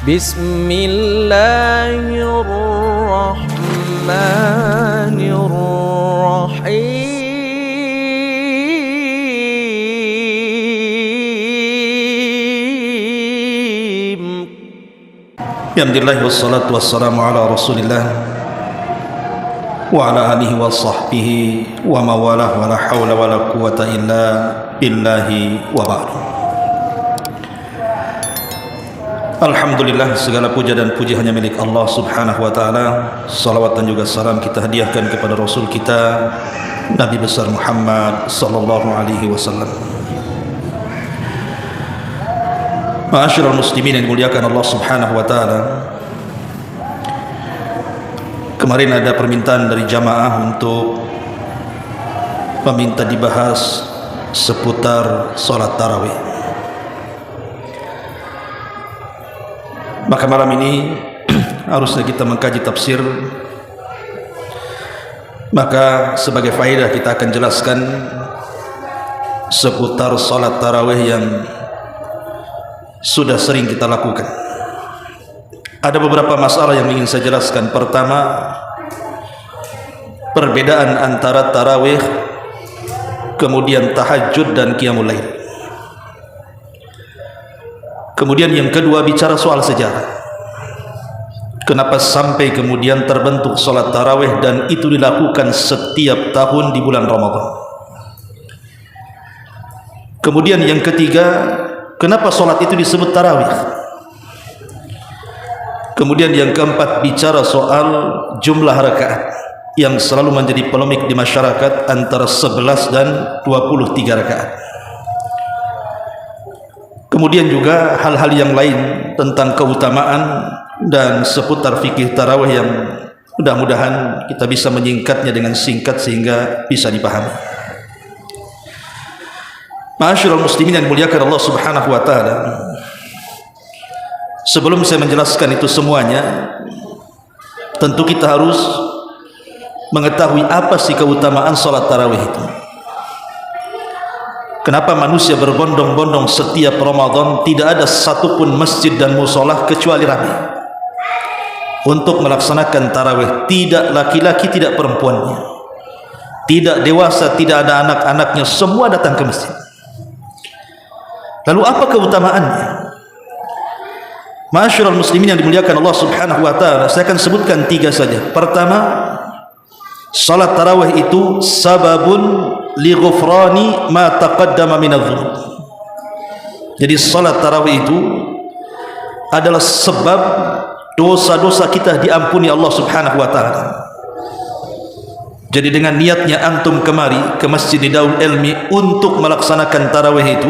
Bismillahirrahmanirrahim. Alhamdulillah wassalatu wassalamu ala Rasulillah wa ala alihi wa sahbihi wa mawalah wa la hawla wa la quwata illa billahi wa ba'd. Alhamdulillah, segala puja dan puji hanya milik Allah subhanahu wa ta'ala. Salawat dan juga salam kita hadiahkan kepada Rasul kita Nabi besar Muhammad sallallahu alaihi wasallam. Ma'asyiral muslimin yang dimuliakan Allah subhanahu wa ta'ala, kemarin ada permintaan dari jamaah untuk meminta dibahas seputar salat tarawih. Maka malam ini harusnya kita mengkaji tafsir. Maka sebagai faedah kita akan jelaskan seputar salat tarawih yang sudah sering kita lakukan. Ada beberapa masalah yang ingin saya jelaskan. Pertama, perbedaan antara tarawih, kemudian tahajud dan qiyamul lail. Kemudian yang kedua, bicara soal sejarah. Kenapa sampai kemudian terbentuk salat tarawih dan itu dilakukan setiap tahun di bulan Ramadan. Kemudian yang ketiga, kenapa salat itu disebut tarawih. Kemudian yang keempat, bicara soal jumlah rakaat yang selalu menjadi polemik di masyarakat antara 11 dan 23 rakaat. Kemudian juga hal-hal yang lain tentang keutamaan dan seputar fikih tarawih yang mudah-mudahan kita bisa menyingkatnya dengan singkat sehingga bisa dipahami. Ma'asyiral muslimin yang dimuliakan Allah subhanahu wa ta'ala, sebelum saya menjelaskan itu semuanya, tentu kita harus mengetahui apa sih keutamaan salat tarawih itu. Kenapa manusia berbondong-bondong setiap Ramadan, tidak ada satupun masjid dan musolah kecuali ramai untuk melaksanakan tarawih. Tidak laki-laki, tidak perempuannya, tidak dewasa, tidak ada anak-anaknya, semua datang ke masjid. Lalu apa keutamaannya? Ma'asyiral muslimin yang dimuliakan Allah subhanahu wa ta'ala, saya akan sebutkan 3 saja. Pertama, salat tarawih itu sababun li ghufrani ma taqaddama min adh-dhunub. Jadi salat tarawih itu adalah sebab dosa-dosa kita diampuni Allah subhanahu wa ta'ala. Jadi dengan niatnya antum kemari ke Masjid Darul Ilmi untuk melaksanakan tarawih itu,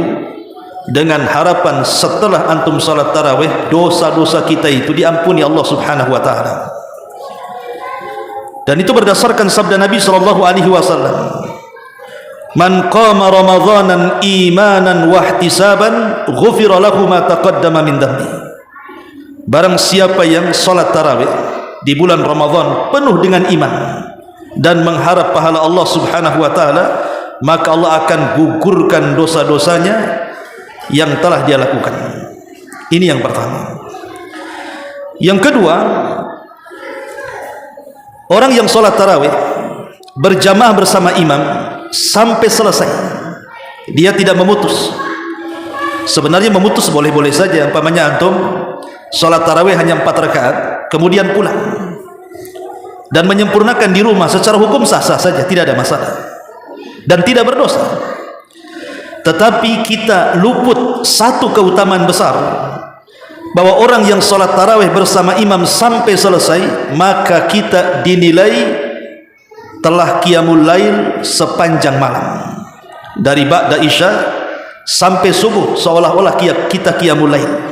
dengan harapan setelah antum salat tarawih, dosa-dosa kita itu diampuni Allah subhanahu wa ta'ala. Dan itu berdasarkan sabda Nabi sallallahu alaihi wasallam, man qama ramadhanan imanan wa ihtisaban ghufira lahu ma taqaddama min dhanbi. Barang siapa yang salat tarawih di bulan Ramadan penuh dengan iman dan mengharap pahala Allah subhanahu wa ta'ala, maka Allah akan gugurkan dosa-dosanya yang telah dia lakukan. Ini yang pertama. Yang kedua, orang yang salat tarawih berjamaah bersama imam sampai selesai, dia tidak memutus. Sebenarnya memutus boleh-boleh saja. Umpamanya antum salat tarawih hanya 4 rakaat kemudian pulang dan menyempurnakan di rumah, secara hukum sah-sah saja, tidak ada masalah dan tidak berdosa. Tetapi kita luput satu keutamaan besar, bahwa orang yang salat tarawih bersama imam sampai selesai, maka kita dinilai telah qiyamul lail sepanjang malam, dari ba'da isya sampai subuh, seolah-olah kita qiyamul lail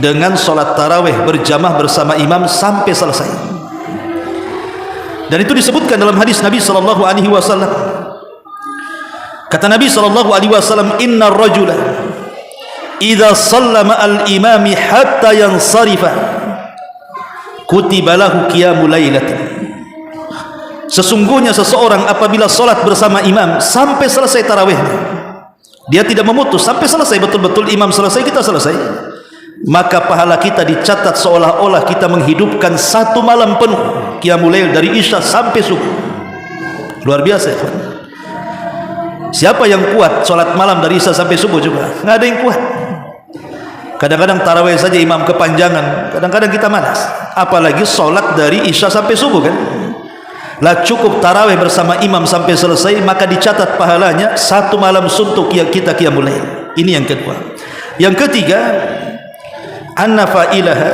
dengan salat tarawih berjamaah bersama imam sampai selesai. Dan itu disebutkan dalam hadis Nabi sallallahu alaihi wasallam. Kata Nabi sallallahu alaihi wasallam, innar rajula idza sallama al-imami hatta yansarifa kutiba lahu qiyamul lailatin. Sesungguhnya seseorang apabila salat bersama imam sampai selesai tarawihnya, dia tidak memutus sampai selesai, betul-betul imam selesai, kita selesai, maka pahala kita dicatat seolah-olah kita menghidupkan satu malam penuh qiyamul lail dari isya sampai subuh. Luar biasa ya. Siapa yang kuat solat malam dari isya sampai subuh? Coba, nggak ada yang kuat. Kadang-kadang tarawih saja imam kepanjangan, kadang-kadang kita malas, apalagi solat dari isya sampai subuh kan. Lah cukup tarawih bersama imam sampai selesai, maka dicatat pahalanya satu malam suntuk yang kita qiyamul lail. Ini yang kedua. Yang ketiga, anna fa'ilaha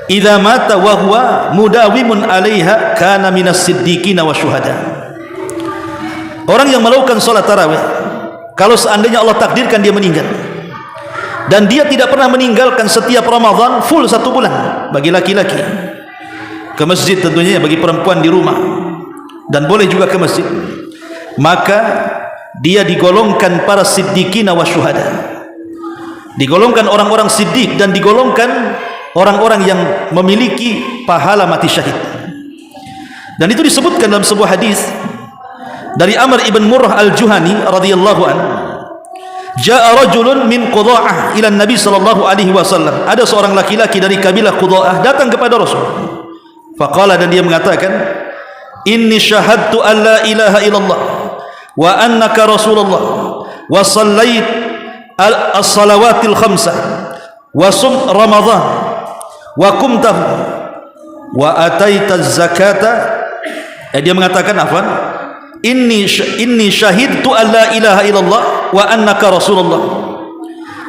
idza mata wa huwa mudawimun 'alaiha kana minas siddiqina wasyuhada. Orang yang melakukan salat tarawih, kalau seandainya Allah takdirkan dia meninggal dan dia tidak pernah meninggalkan setiap Ramadan full satu bulan, bagi laki-laki ke masjid tentunya, bagi perempuan di rumah dan boleh juga ke masjid, maka dia digolongkan para siddiqina wasyuhada, digolongkan orang-orang siddiq dan digolongkan orang-orang yang memiliki pahala mati syahid. Dan itu disebutkan dalam sebuah hadis dari Amr ibn Murrah al-Juhani radhiyallahu an, jaa rajulun min Qudha'ah ila Nabi sallallahu alaihi wasallam. Ada seorang laki-laki dari kabilah Qudha'ah datang kepada Rasul. Faqala, dan dia mengatakan, inni syahadtu an la ilaha illallah wa annaka rasulullah wa sallait as-salawatil khamsah wa sum ramadhan wa qumtahu wa ataita zakata. Dia mengatakan afwan, inni syahidtu an la ilaha illallah wa annaka rasulullah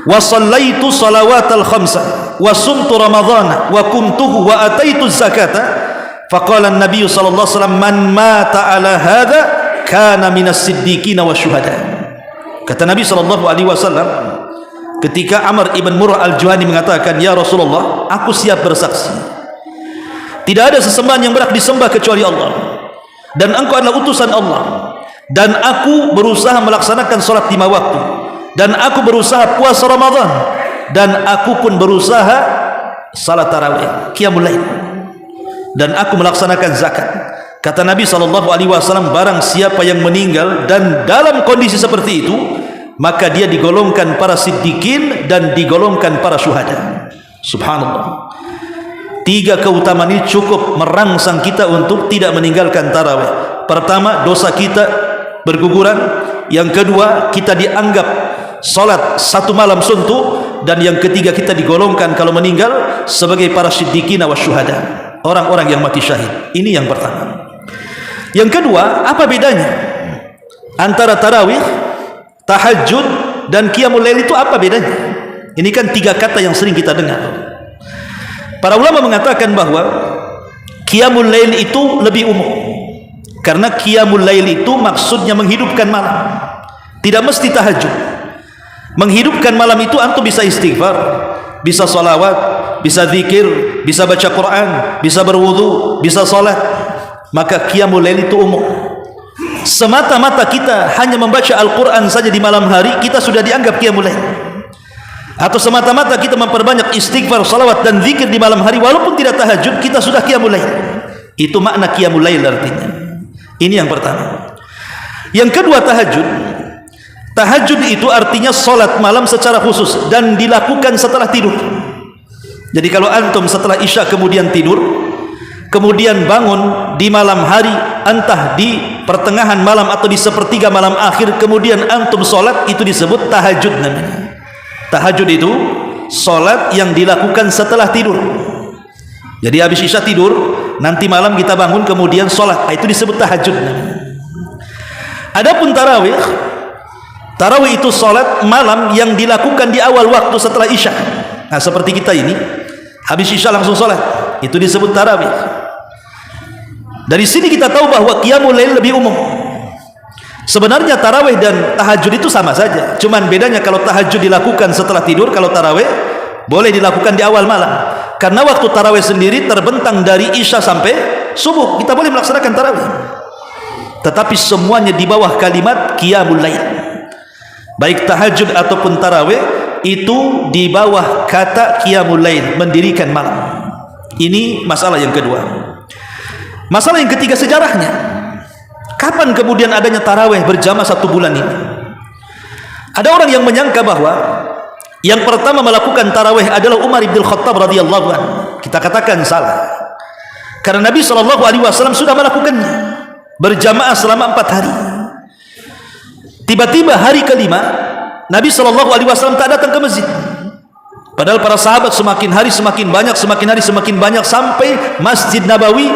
wa sallaitu salawatal khamsah wa sumtu ramadhana wa qumtuhu wa ataitu zakata. Faqala an-nabiy sallallahu alaihi wasallam, man mata ala hadha kana minas siddiqina wasyuhada. Kata Nabi sallallahu alaihi wasallam ketika Amr ibn Murrah al-Juhani mengatakan, ya Rasulullah, aku siap bersaksi tidak ada sesembahan yang berhak disembah kecuali Allah, dan engkau adalah utusan Allah, dan aku berusaha melaksanakan salat 5 waktu, dan aku berusaha puasa Ramadan, dan aku pun berusaha salat tarawih qiyamul lail, dan aku melaksanakan zakat. Kata Nabi SAW, barang siapa yang meninggal dan dalam kondisi seperti itu, maka dia digolongkan para siddiqin dan digolongkan para syuhada. Subhanallah. 3 keutamaan ini cukup merangsang kita untuk tidak meninggalkan tarawih. Pertama, dosa kita berguguran. Yang kedua, kita dianggap salat satu malam suntuk. Dan yang ketiga, kita digolongkan kalau meninggal sebagai para siddiqina wa syuhada, orang-orang yang mati syahid. Ini yang pertama. Yang kedua, apa bedanya antara tarawih, tahajud dan qiyamul lail? Itu apa bedanya? Ini kan 3 kata yang sering kita dengar. Para ulama mengatakan bahwa qiyamul lail itu lebih umum, karena qiyamul lail itu maksudnya menghidupkan malam, tidak mesti tahajud. Menghidupkan malam itu antum bisa istighfar, bisa salawat, bisa zikir, bisa baca Quran, bisa berwudu, bisa salat. Maka qiyamul lail itu umum. Semata-mata kita hanya membaca Al-Quran saja di malam hari, kita sudah dianggap qiyamul lail. Atau semata-mata kita memperbanyak istighfar, salawat dan zikir di malam hari, walaupun tidak tahajud, kita sudah qiyamul lail. Itu makna qiyamul lail artinya. Ini yang pertama. Yang kedua, tahajud. Tahajud itu artinya salat malam secara khusus dan dilakukan setelah tidur. Jadi kalau antum setelah isya kemudian tidur, kemudian bangun di malam hari, entah di pertengahan malam atau di sepertiga malam akhir, kemudian antum salat, itu disebut tahajud namanya. Tahajud itu salat yang dilakukan setelah tidur. Jadi habis isya tidur, nanti malam kita bangun kemudian salat, itu disebut tahajud. Adapun tarawih, tarawih itu salat malam yang dilakukan di awal waktu setelah isya. Nah, seperti kita ini habis isya langsung salat, itu disebut tarawih. Dari sini kita tahu bahwa qiyamul lail lebih umum. Sebenarnya tarawih dan tahajud itu sama saja, cuman bedanya kalau tahajud dilakukan setelah tidur, kalau tarawih boleh dilakukan di awal malam. Karena waktu tarawih sendiri terbentang dari isya sampai subuh, kita boleh melaksanakan tarawih. Tetapi semuanya di bawah kalimat qiyamul lail. Baik tahajud ataupun tarawih itu di bawah kata qiyamul lail, mendirikan malam. Ini masalah yang kedua. Masalah yang ketiga, sejarahnya. Kapan kemudian adanya tarawih berjamaah 1 bulan ini? Ada orang yang menyangka bahwa Yang pertama melakukan tarawih adalah Umar bin Khattab radhiyallahu anhu. Kita katakan salah, karena Nabi SAW sudah melakukannya berjamaah selama 4 hari. Tiba-tiba hari kelima Nabi SAW tak datang ke masjid, padahal para sahabat semakin hari semakin banyak, semakin hari semakin banyak, sampai Masjid Nabawi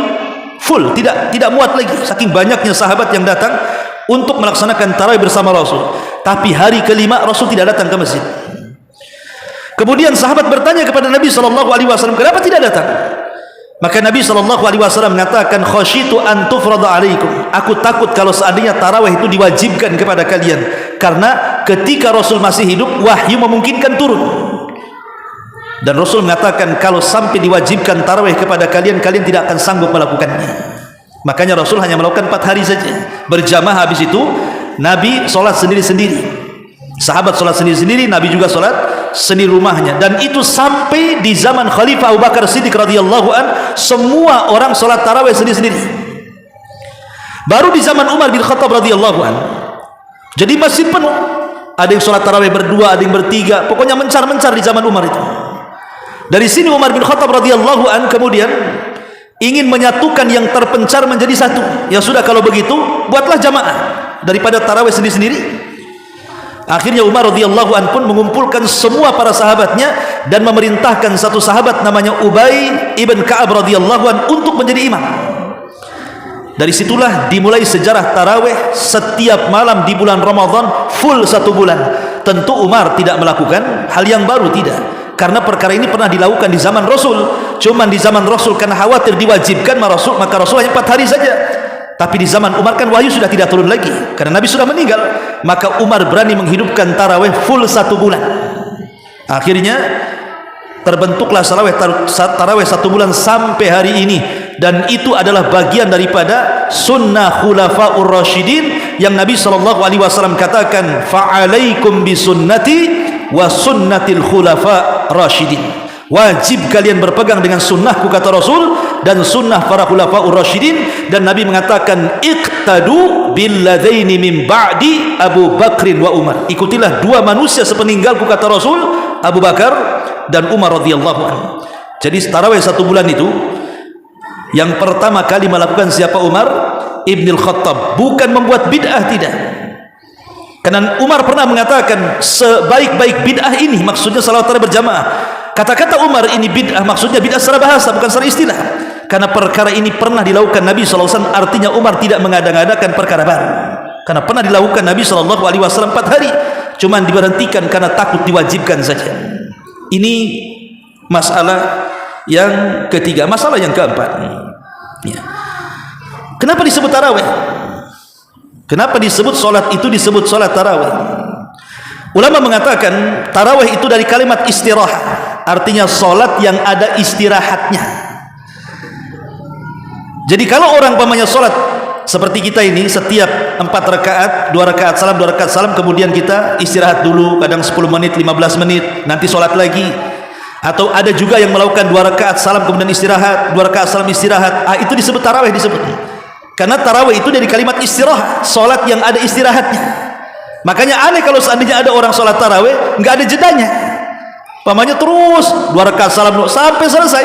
full, tidak muat lagi saking banyaknya sahabat yang datang untuk melaksanakan tarawih bersama Rasul. Tapi hari kelima Rasul tidak datang ke masjid. Kemudian sahabat bertanya kepada Nabi SAW, kenapa tidak datang? Maka Nabi SAW mengatakan, khasyitu an tufrada alaikum, aku takut kalau seandainya tarawih itu diwajibkan kepada kalian, karena ketika Rasul masih hidup wahyu memungkinkan turun, dan Rasul mengatakan kalau sampai diwajibkan tarawih kepada kalian, kalian tidak akan sanggup melakukannya. Makanya Rasul hanya melakukan 4 hari saja berjamaah. Habis itu Nabi sholat sendiri-sendiri, sahabat sholat sendiri-sendiri, Nabi juga sholat sendiri rumahnya. Dan itu sampai di zaman Khalifah Abu Bakar Siddiq radhiyallahu an, semua orang sholat tarawih sendiri-sendiri. Baru di zaman Umar bin Khattab radhiyallahu an, jadi masjid penuh, ada yang sholat tarawih berdua, ada yang bertiga, pokoknya mencar-mencar di zaman Umar itu. Dari sini Umar bin Khattab radhiyallahu an kemudian ingin menyatukan yang terpencar menjadi satu. Ya sudah, kalau begitu buatlah jamaah daripada tarawih sendiri-sendiri. Akhirnya Umar radhiyallahu an pun mengumpulkan semua para sahabatnya dan memerintahkan satu sahabat namanya Ubay ibn Ka'ab radhiyallahu an untuk menjadi imam. Dari situlah dimulai sejarah tarawih setiap malam di bulan Ramadan full 1 bulan. Tentu Umar tidak melakukan hal yang baru, tidak, karena perkara ini pernah dilakukan di zaman Rasul. Cuman di zaman Rasul karena khawatir diwajibkan maka Rasul hanya 4 hari saja. Tapi di zaman Umar kan wahyu sudah tidak turun lagi, karena Nabi sudah meninggal. Maka Umar berani menghidupkan tarawih full 1 bulan. Akhirnya terbentuklah tarawih 1 bulan sampai hari ini. Dan itu adalah bagian daripada sunnah khulafaur rasyidin yang Nabi SAW katakan, fa'alaikum bisunnati wa sunnatil khulafa rasyidin. Wajib kalian berpegang dengan sunnahku, kata Rasul, dan sunnah para khulafaur rasyidin. Dan Nabi mengatakan, iqtadu billadaini min ba'di Abu Bakrin wa Umar, ikutilah 2 manusia sepeninggalku, kata Rasul, Abu Bakar dan Umar radhiyallahu anhu. Jadi tarawih 1 bulan itu yang pertama kali melakukan siapa? Umar ibn Khattab. Bukan membuat bid'ah, tidak, karena Umar pernah mengatakan sebaik-baik bid'ah ini, maksudnya salat tarawih berjamaah. Kata-kata Umar ini bid'ah, maksudnya bid'ah secara bahasa, bukan secara istilah, karena perkara ini pernah dilakukan Nabi SAW. Artinya Umar tidak mengada-ngadakan perkara baru, karena pernah dilakukan Nabi SAW 4 hari, cuman diberhentikan karena takut diwajibkan saja. Ini masalah yang ketiga. Masalah yang keempat, ya, kenapa disebut tarawih? Kenapa disebut solat itu disebut solat tarawih? Ulama mengatakan tarawih itu dari kalimat istirahat, artinya solat yang ada istirahatnya. Jadi kalau orang pamannya solat seperti kita ini, setiap 4 rakaat, 2 rakaat salam, 2 rakaat salam, kemudian kita istirahat dulu, kadang 10 menit, 15 menit, nanti solat lagi. Atau ada juga yang melakukan 2 rakaat salam kemudian istirahat, 2 rakaat salam istirahat. Itu disebut tarawih, disebut. Karena tarawih itu dari kalimat istirahat, solat yang ada istirahatnya. Makanya aneh kalau seandainya ada orang solat tarawih nggak ada jedanya, pamannya terus 2 rakaat salam sampai selesai,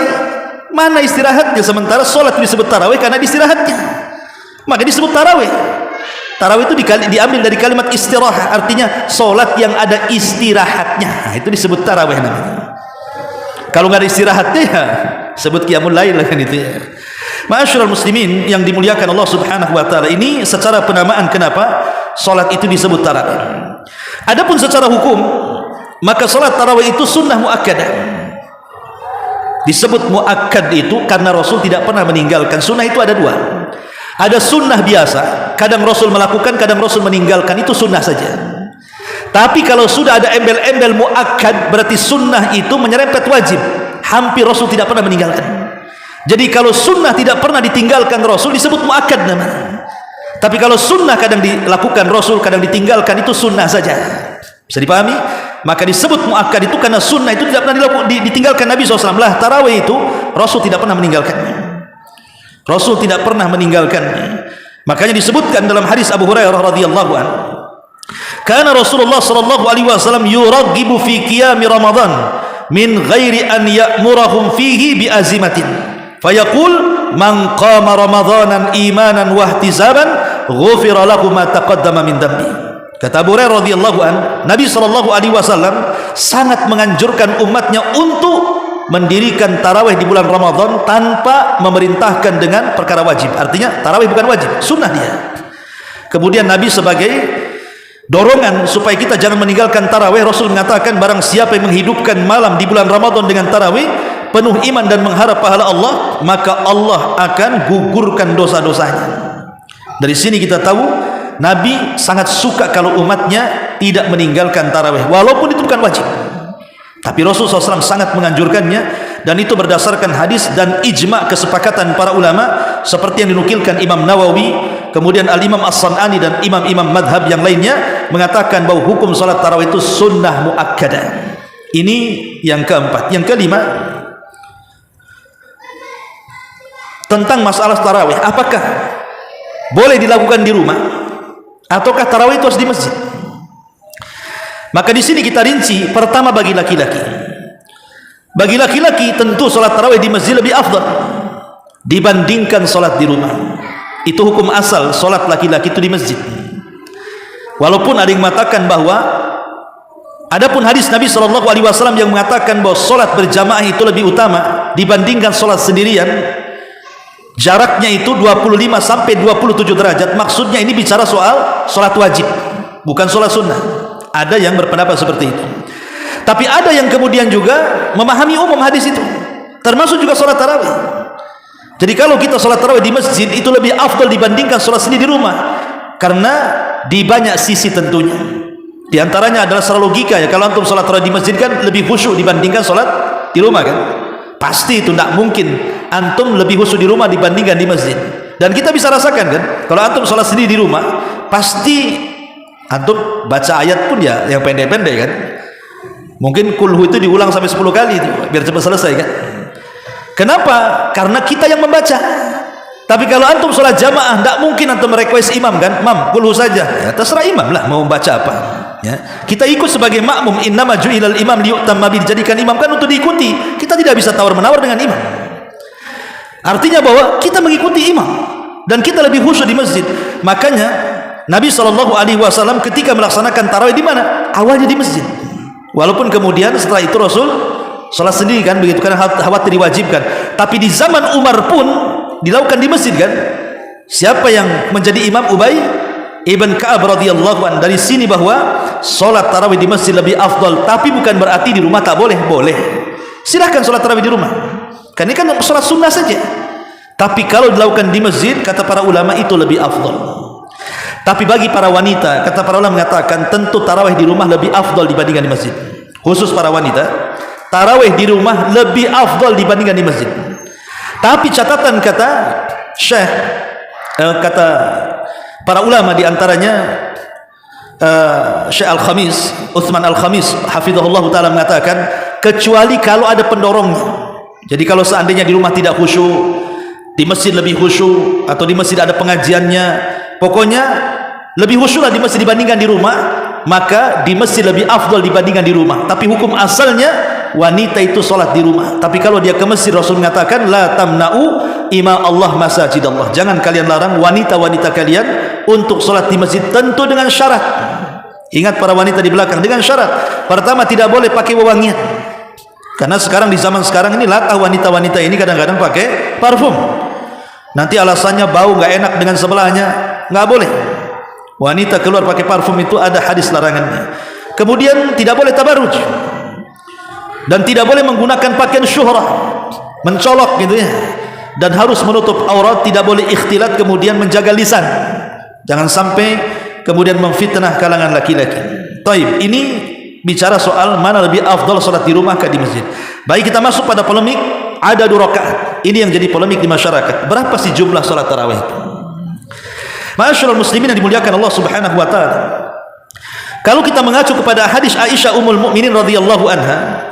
mana istirahatnya? Sementara solat disebut tarawih karena istirahatnya, maka disebut tarawih. Tarawih itu diambil dari kalimat istirahat, artinya solat yang ada istirahatnya. Itu disebut tarawih namanya. Kalau nggak ada istirahatnya ya sebut qiyamul lail lah kan itu ya. Ma'asyiral muslimin yang dimuliakan Allah Subhanahu wa taala, ini secara penamaan kenapa salat itu disebut tarawih. Adapun secara hukum, maka salat tarawih itu sunnah muakkadah. Disebut muakkad itu karena Rasul tidak pernah meninggalkan. Sunnah itu ada 2. Ada sunnah biasa, kadang Rasul melakukan, kadang Rasul meninggalkan, itu sunnah saja. Tapi kalau sudah ada embel-embel muakkad, berarti sunnah itu menyerempet wajib. Hampir Rasul tidak pernah meninggalkan. Jadi kalau sunnah tidak pernah ditinggalkan Rasul disebut muakkad namanya. Tapi kalau sunnah kadang dilakukan Rasul, kadang ditinggalkan, itu sunnah saja. Bisa dipahami? Maka disebut muakkad itu karena sunnah itu tidak pernah ditinggalkan Nabi SAW. Lah tarawih itu Rasul tidak pernah meninggalkannya. Rasul tidak pernah meninggalkannya. Makanya disebutkan dalam hadis Abu Hurairah radhiyallahu anhu, Kana Rasulullah sallallahu alaihi wasallam yuraghibu fi qiyam Ramadan min ghairi an ya'murahum fihi bi azimatin. Fayaqul man qama Ramadanan imanan wa ihtisaban ghufira lahu ma taqaddama min dhanbi. Kata Abu Hurairah radhiyallahu an, Nabi sallallahu alaihi wasallam sangat menganjurkan umatnya untuk mendirikan tarawih di bulan Ramadan tanpa memerintahkan dengan perkara wajib. Artinya tarawih bukan wajib, sunnah dia. Kemudian Nabi sebagai dorongan supaya kita jangan meninggalkan tarawih, Rasul mengatakan barang siapa yang menghidupkan malam di bulan Ramadan dengan tarawih penuh iman dan mengharap pahala Allah, maka Allah akan gugurkan dosa-dosanya. Dari sini kita tahu Nabi sangat suka kalau umatnya tidak meninggalkan tarawih walaupun itu bukan wajib. Tapi Rasulullah SAW sangat menganjurkannya, dan itu berdasarkan hadis dan ijma' kesepakatan para ulama seperti yang dinukilkan Imam Nawawi, kemudian Al-Imam As-San'ani dan imam-imam madhab yang lainnya mengatakan bahwa hukum salat tarawih itu sunnah muakkadah. Ini yang keempat. Yang kelima, tentang masalah tarawih, apakah boleh dilakukan di rumah ataukah tarawih itu harus di masjid? Maka di sini kita rinci. Pertama, bagi laki-laki. Bagi laki-laki tentu salat tarawih di masjid lebih afdal dibandingkan salat di rumah. Itu hukum asal, salat laki-laki itu di masjid. Walaupun ada yang mengatakan bahwa adapun hadis Nabi SAW yang mengatakan bahwa salat berjamaah itu lebih utama dibandingkan salat sendirian, jaraknya itu 25 sampai 27 derajat. Maksudnya ini bicara soal salat wajib, bukan salat sunnah. Ada yang berpendapat seperti itu. Tapi ada yang kemudian juga memahami umum hadis itu, termasuk juga salat tarawih. Jadi kalau kita salat tarawih di masjid itu lebih afdal dibandingkan salat sendiri di rumah, karena di banyak sisi tentunya. Di antaranya adalah secara logika ya, kalau antum salat tarawih di masjid kan lebih khusyuk dibandingkan salat di rumah kan. Pasti itu tidak mungkin antum lebih khusyuk di rumah dibandingkan di masjid. Dan kita bisa rasakan kan, kalau antum salat sendiri di rumah, pasti antum baca ayat pun ya yang pendek-pendek kan. Mungkin kulhu itu diulang sampai 10 kali itu biar cepat selesai kan. Kenapa? Karena kita yang membaca. Tapi kalau antum sholat jamaah, tidak mungkin antum request imam kan, mam kulhu saja ya, terserah imam lah mau baca apa ya. Kita ikut sebagai makmum. Innama ju'ilal imam liyu'tamma bihi, dijadikan imam kan untuk diikuti. Kita tidak bisa tawar-menawar dengan imam. Artinya bahwa kita mengikuti imam dan kita lebih khusyuk di masjid. Makanya Nabi SAW ketika melaksanakan tarawih di mana? Awalnya di masjid. Walaupun kemudian setelah itu Rasul sholat sendiri kan, begitu kan, khawatir diwajibkan. Tapi di zaman Umar pun dilakukan di masjid kan. Siapa yang menjadi imam? Ubay ibn Ka'ab radhiyallahu anhu. Dari sini bahwa sholat tarawih di masjid lebih afdal. Tapi bukan berarti di rumah tak boleh. Boleh. Silahkan sholat tarawih di rumah. Kan ini kan sholat sunnah saja. Tapi kalau dilakukan di masjid, kata para ulama itu lebih afdal. Tapi bagi para wanita, kata para ulama mengatakan tentu tarawih di rumah lebih afdal dibandingkan di masjid. Khusus para wanita, tarawih di rumah lebih afdal dibandingkan di masjid. Tapi catatan kata Syekh, kata para ulama diantaranya Syekh Al-Khamis, Utsman Al-Khamis hafizahullah ta'ala mengatakan, kecuali kalau ada pendorongnya. Jadi kalau seandainya di rumah tidak khusyuk, di masjid lebih khusyuk, atau di masjid ada pengajiannya, pokoknya lebih khusyuklah di masjid dibandingkan di rumah, maka di masjid lebih afdal dibandingkan di rumah. Tapi hukum asalnya wanita itu sholat di rumah. Tapi kalau dia ke masjid, Rasul mengatakan la tamna'u ima Allah masajid Allah, jangan kalian larang wanita-wanita kalian untuk sholat di masjid, tentu dengan syarat. Ingat para wanita di belakang, dengan syarat pertama tidak boleh pakai wewangian, karena sekarang di zaman sekarang ini latah wanita-wanita ini kadang-kadang pakai parfum. Nanti alasannya bau nggak enak dengan sebelahnya, nggak boleh. Wanita keluar pakai parfum itu ada hadis larangannya. Kemudian tidak boleh tabarruj, dan tidak boleh menggunakan pakaian syuhrah, mencolok gitu ya, dan harus menutup aurat, tidak boleh ikhtilat, kemudian menjaga lisan, jangan sampai kemudian memfitnah kalangan laki-laki. Taib, ini bicara soal mana lebih afdal salat di rumah ke di masjid. Baik, kita masuk pada polemik ada 2 rakaat. Ini yang jadi polemik di masyarakat. Berapa sih jumlah salat tarawih itu? Ma'asyiral muslimin yang dimuliakan Allah Subhanahu wa taala. Kalau kita mengacu kepada hadis Aisyah Ummul Mukminin radhiyallahu anha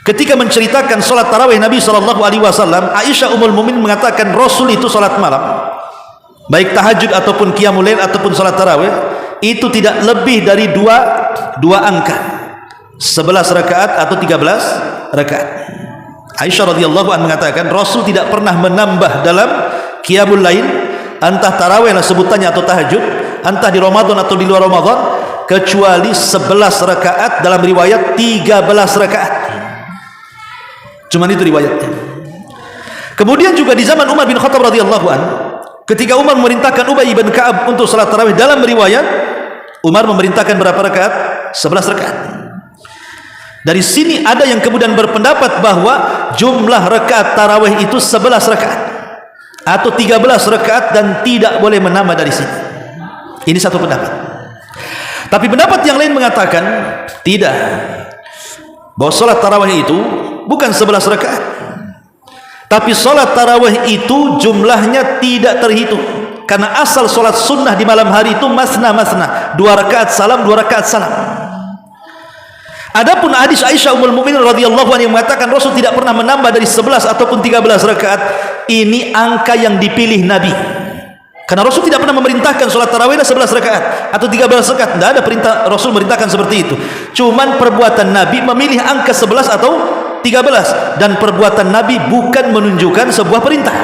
ketika menceritakan salat tarawih Nabi sallallahu alaihi wasallam, Aisyah Ummul Mukminin mengatakan Rasul itu salat malam, baik tahajud ataupun qiyamul lail ataupun salat tarawih, itu tidak lebih dari dua angka, 11 rakaat atau 13 rakaat. Aisyah radhiyallahu anha mengatakan Rasul tidak pernah menambah dalam qiyamul lail, entah tarawih lah sebutannya atau tahajud, entah di Ramadan atau di luar Ramadan, kecuali 11 rakaat, dalam riwayat 13 rakaat. Cuman itu riwayatnya. Kemudian juga di zaman Umar bin Khattab radhiyallahu anhu, ketika Umar memerintahkan Ubay bin Ka'ab untuk salat tarawih, dalam riwayat Umar memerintahkan berapa rakaat? 11 rakaat. Dari sini ada yang kemudian berpendapat bahwa jumlah rakaat tarawih itu 11 rakaat atau 13 rakaat dan tidak boleh menambah dari sini. Ini satu pendapat. Tapi pendapat yang lain mengatakan tidak, bahwa salat tarawih itu bukan 11 rakaat, tapi salat tarawih itu jumlahnya tidak terhitung, karena asal salat sunnah di malam hari itu masna, 2 rakaat salam, 2 rakaat salam. Adapun hadis Aisyah Ummul Mukminin radhiyallahu anha yang mengatakan Rasul tidak pernah menambah dari 11 ataupun 13 rakaat, ini angka yang dipilih Nabi. Karena Rasul tidak pernah memerintahkan salat tarawih 11 rakaat atau 13 rakaat. Tidak ada perintah Rasul merintahkan seperti itu. Cuman perbuatan Nabi memilih angka 11 atau 13, dan perbuatan Nabi bukan menunjukkan sebuah perintah.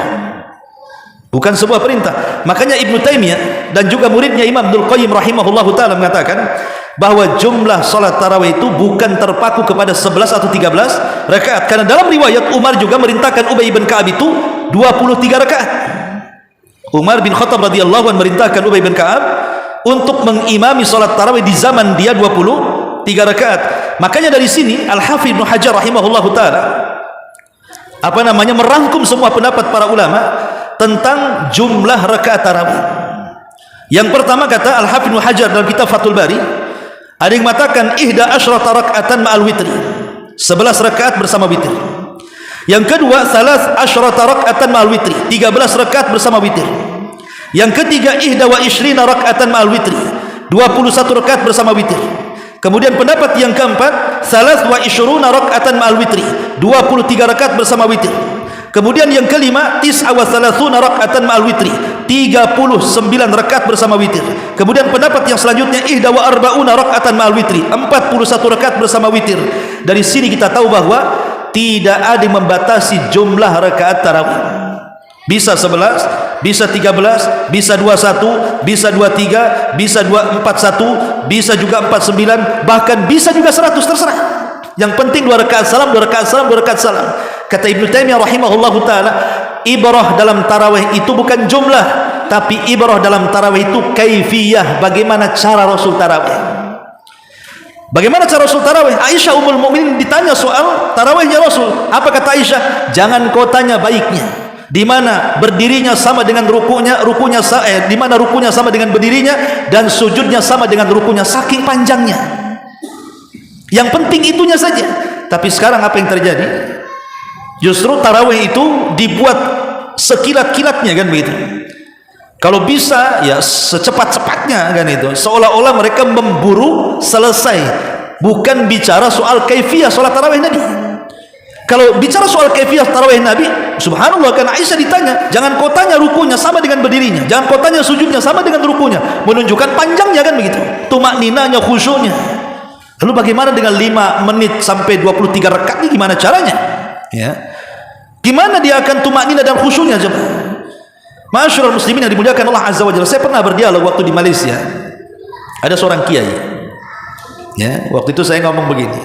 Bukan sebuah perintah. Makanya Ibnu Taimiyah dan juga muridnya Imam Abdul Qayyim rahimahullahu taala mengatakan bahwa jumlah salat tarawih itu bukan terpaku kepada 11 atau 13 rakaat, karena dalam riwayat Umar juga merintahkan Ubay bin Ka'ab itu 23 rakaat. Umar bin Khattab radhiyallahu anhu merintahkan Ubay bin Ka'ab untuk mengimami salat tarawih di zaman dia 23 rakaat. Makanya dari sini Al-Hafidz Ibnu Hajar rahimahullahu taala merangkum semua pendapat para ulama tentang jumlah rakaat tarawih. Yang pertama kata Al-Hafidz Ibnu Hajar dalam kitab Fathul Bari, ada yang mengatakan 11 rakaatan ma'al witri, 11 rakaat bersama witir. Yang kedua 13 rakaatan ma'al witri, 13 rakaat bersama witir. Yang ketiga 21 rakaatan ma'al witri, 21 rakaat bersama witir. Kemudian pendapat yang keempat 23 rakaatan ma'al witri, 23 rakaat bersama witir. Kemudian yang kelima 39 rakaatan ma'al witri, 39 rakaat bersama witir. Kemudian pendapat yang selanjutnya 41 rakaatan ma'al witri, 41 rakaat bersama witir. Dari sini kita tahu bahwa tidak ada yang membatasi jumlah rakaat tarawih. Bisa 11, bisa 13, bisa 21, bisa 23, bisa 241, bisa juga 49, bahkan bisa juga 100, terserah. Yang penting 2 rakaat salam, 2 rakaat salam, 2 rakaat salam. Kata Ibnu Taimiyah rahimahullahu taala, ibrah dalam tarawih itu bukan jumlah, tapi ibrah dalam tarawih itu kaifiyah, bagaimana cara Rasul tarawih. Bagaimana cara Rasul tarawih? Aisyah Ummul Mukminin ditanya soal tarawihnya Rasul. Apa kata Aisyah? Jangan kau tanya baiknya, di mana berdirinya sama dengan rukunya, di mana rukunya sama dengan berdirinya, dan sujudnya sama dengan rukunya, saking panjangnya. Yang penting itunya saja. Tapi sekarang apa yang terjadi? Justru tarawih itu dibuat sekilat-kilatnya, kan begitu. Kalau bisa ya secepat-cepatnya, kan itu. Seolah-olah mereka memburu selesai, bukan bicara soal kaifiyah salat tarawih Nabi. Kalau bicara soal kaifiyah tarawih Nabi, subhanallah, kan Aisyah ditanya, jangan kau tanya rukunya sama dengan berdirinya, jangan kau tanya sujudnya sama dengan rukunya, menunjukkan panjangnya, kan begitu. Tumakninanya, khusyuknya. Lalu bagaimana dengan 5 menit sampai 23 rakaat ini, gimana caranya? Ya. Gimana dia akan tumakninah dan khusyuknya, coba? Masyarul muslimin yang dimuliakan Allah Azza wa Jalla. Saya pernah berdialog waktu di Malaysia. Ada seorang kiai. Ya, waktu itu saya ngomong begini.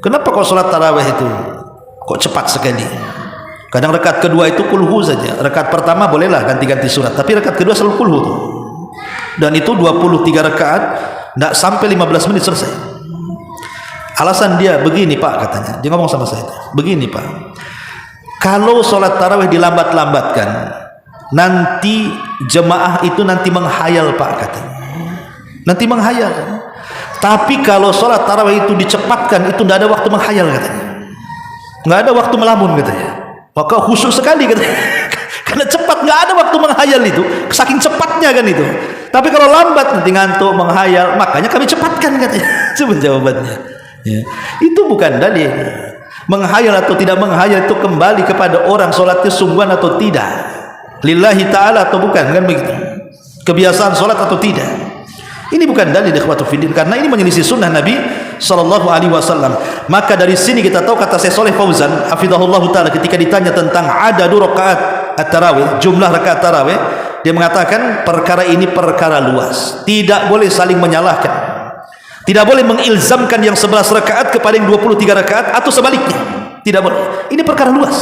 Kenapa kau salat tarawih itu kok cepat sekali? Kadang rakaat kedua itu kulhu saja. Rakaat pertama bolehlah ganti-ganti surat, tapi rakaat kedua selalu kulhu tuh. Dan itu 23 rakaat, tidak sampai 15 menit selesai. Alasan dia begini, Pak, katanya. Dia ngomong sama saya, begini, Pak, kalau sholat tarawih dilambat-lambatkan, nanti jemaah itu nanti menghayal, Pak, katanya. Nanti menghayal. Tapi kalau sholat tarawih itu dicepatkan, itu tidak ada waktu menghayal, katanya. Nggak ada waktu melamun, katanya. Maka khusyuk sekali, katanya. Karena cepat, nggak ada waktu menghayal itu, saking cepatnya, kan itu. Tapi kalau lambat nanti ngantuk, menghayal, makanya kami cepatkan, katanya. Coba jawabannya. Ya. Itu bukan dalil. Menghayal atau tidak menghayal itu kembali kepada orang sholatnya sungguhan atau tidak, lillahi ta'ala atau bukan, kan begitu. Kebiasaan sholat atau tidak. Ini bukan dalil ikhwatu fiddin, karena ini menyelisih sunnah Nabi sallallahu alaihi wasallam. Maka dari sini kita tahu, kata Syekh Shalih Fauzan hafizahullah taala, ketika ditanya tentang adadu rakaat at-tarawih, jumlah rakaat tarawih, dia mengatakan perkara ini perkara luas, tidak boleh saling menyalahkan, tidak boleh mengilzamkan yang 11 rakaat kepada yang 23 rakaat atau sebaliknya, tidak boleh. Ini perkara luas.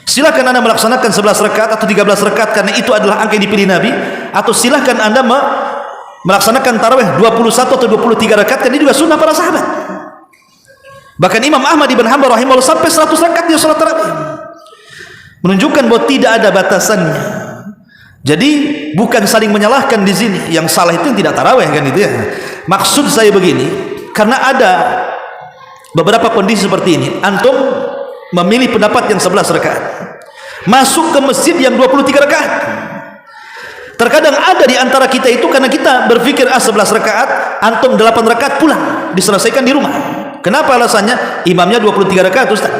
Silakan Anda melaksanakan 11 rakaat atau 13 rakaat karena itu adalah angka yang dipilih Nabi, atau silakan Anda melaksanakan tarawih 21 atau 23 rakaat, dan ini juga sunnah para sahabat. Bahkan Imam Ahmad ibn Hanbal rahimahullah sampai 100 rakaat dia salat tarawih, menunjukkan bahwa tidak ada batasannya. Jadi bukan saling menyalahkan di sini, yang salah itu yang tidak tarawih kan itu ya. Maksud saya begini, karena ada beberapa kondisi seperti ini, antum memilih pendapat yang 11 rakaat, masuk ke masjid yang 23 rakaat. Terkadang ada di antara kita itu, karena kita berpikir 11 rakaat, antum 8 rakaat pulang, diselesaikan di rumah. Kenapa alasannya? Imamnya 23 rakaat Ustaz.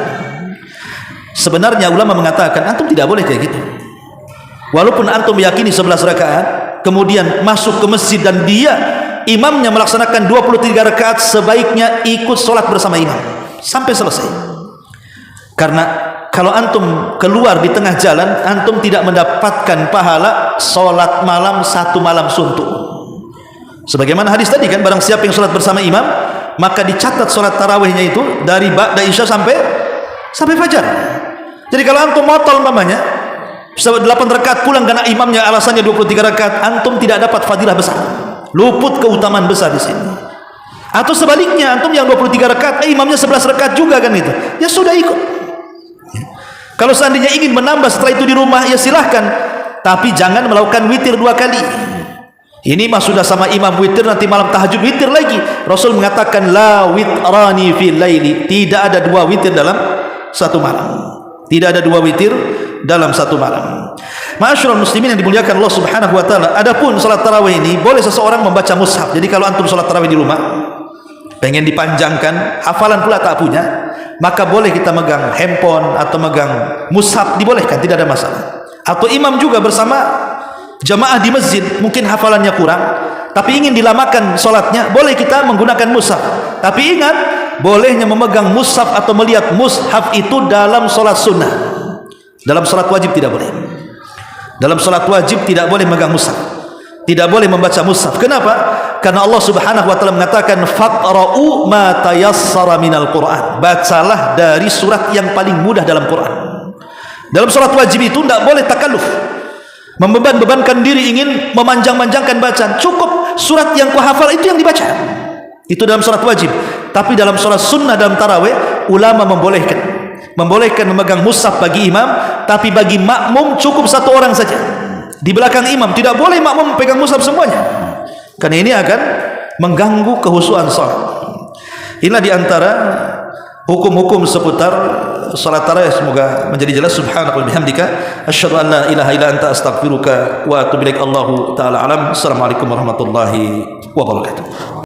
Sebenarnya ulama mengatakan antum tidak boleh kayak gitu. Walaupun antum meyakini 11 rakaat, kemudian masuk ke masjid dan dia imamnya melaksanakan 23 rakaat, sebaiknya ikut sholat bersama imam sampai selesai. Karena kalau antum keluar di tengah jalan, antum tidak mendapatkan pahala sholat malam 1 malam suntuk. Sebagaimana hadis tadi kan, barang siapa yang sholat bersama imam, maka dicatat sholat tarawihnya itu dari ba'da isya sampai fajar. Jadi kalau antum motol mamanya 8 rakaat pulang karena imamnya alasannya 23 rakaat, antum tidak dapat fadilah besar, luput keutamaan besar di sini. Atau sebaliknya, antum yang 23 rakaat, imamnya 11 rakaat juga kan itu, ya sudah ikut. Kalau seandainya ingin menambah setelah itu di rumah, ya silahkan, tapi jangan melakukan witir 2 kali. Ini mah sudah sama imam witir, nanti malam tahajud witir lagi. Rasul mengatakan la witrani fil laili, tidak ada 2 witir dalam 1 malam. Tidak ada 2 witir dalam 1 malam. Ma'asyiral muslimin yang dimuliakan Allah Subhanahu wa taala, adapun salat tarawih ini boleh seseorang membaca mushaf. Jadi kalau antum salat tarawih di rumah pengen dipanjangkan, hafalan pula tak punya, maka boleh kita megang handphone atau megang mushaf, dibolehkan, tidak ada masalah. Atau imam juga bersama jamaah di masjid, mungkin hafalannya kurang tapi ingin dilamakan salatnya, boleh kita menggunakan mushaf. Tapi ingat, bolehnya memegang mushaf atau melihat mushaf itu dalam salat sunnah. Dalam salat wajib tidak boleh. Dalam salat wajib tidak boleh megang mushaf, tidak boleh membaca mushaf. Kenapa? Karena Allah Subhanahu wa taala mengatakan faqra'u ma tayassara minal Qur'an, bacalah dari surat yang paling mudah dalam Quran. Dalam salat wajib itu tidak boleh takalluf, membeban-bebankan diri ingin memanjang-manjangkan bacaan. Cukup surat yang kau hafal itu yang dibaca, itu dalam salat wajib. Tapi dalam salat sunnah, dalam tarawih, ulama membolehkan memegang mushaf bagi imam, tapi bagi makmum cukup 1 orang saja di belakang imam. Tidak boleh makmum pegang mushaf semuanya, karena ini akan mengganggu kehusuan salat. Inilah diantara hukum-hukum seputar salat tarawih. Semoga menjadi jelas. Subhanakallahumma wa bihamdika asyhadu an la ilaha illa anta astaghfiruka wa atubu ilaik. Allahu taala alam. Assalamualaikum warahmatullahi wabarakatuh.